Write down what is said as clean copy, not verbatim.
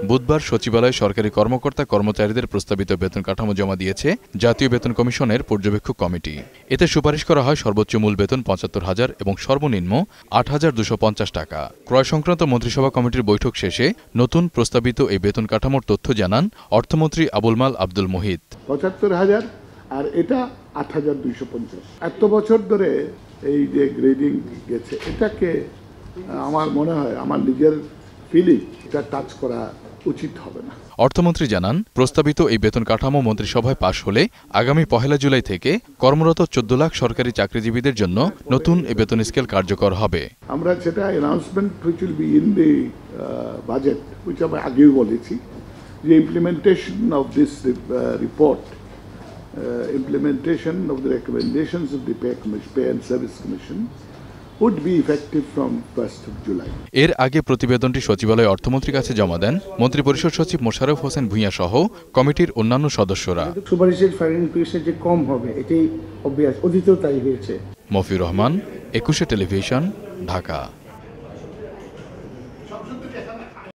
বুধবার সচিবালয়ে সরকারি কর্মকর্তা কর্মচারীদের প্রস্তাবিত বেতন কাঠামো জমা দিয়েছে জাতীয় বেতন কমিশনের পর্যবেক্ষক কমিটি। এতে সুপারিশ করা হয় সর্বোচ্চ মূল বেতন ৭৫,০০০ এবং সর্বনিম্ন ৮,২৫০ টাকা। ক্রয় সংক্রান্ত মন্ত্রিসভা কমিটির বৈঠক শেষে নতুন প্রস্তাবিত এই বেতন কাঠামোর তথ্য জানান অর্থমন্ত্রী আবুল মাল আব্দুল মুহিত। ৭৫,০০০ আর এটা ৮,২৫০। এত বছর ধরে এই যে গ্রেডিং গেছে, এটাকে আমার মনে হয়, আমার নিজের ফিলিং, এটা টাচ করা উচিত হবে না। অর্থমন্ত্রী জানান, প্রস্তাবিত এই বেতন কাঠামো মন্ত্রিসভায় পাশ হলে আগামী ১ জুলাই থেকে কর্মরত ১৪ লাখ সরকারি চাকরিজীবীদের জন্য নতুন এই বেতন স্কেল কার্যকর হবে। আমরা সেটা announcement which will be in the budget, which আমি আগেও বলেছি, যে implementation of this report, implementation of the recommendations of the Pay and Service Commission would be effective from 1st of July. এর আগে প্রতিবেদনটি সচিবালয়ে অর্থমন্ত্রীর কাছে জমা দেন মন্ত্রিপরিষদ সচিব মোশাররফ হোসেন ভূঁইয়া সহ কমিটির অন্যান্য সদস্যরা। সুপারিশের ফাইনাল ইমপ্লিমেন্টেশন যে কম হবে, এটাই অবভিয়াস, অতীতেও তাই হয়েছে। মফিউর রহমান, ২১ টেলিভিশন, ঢাকা।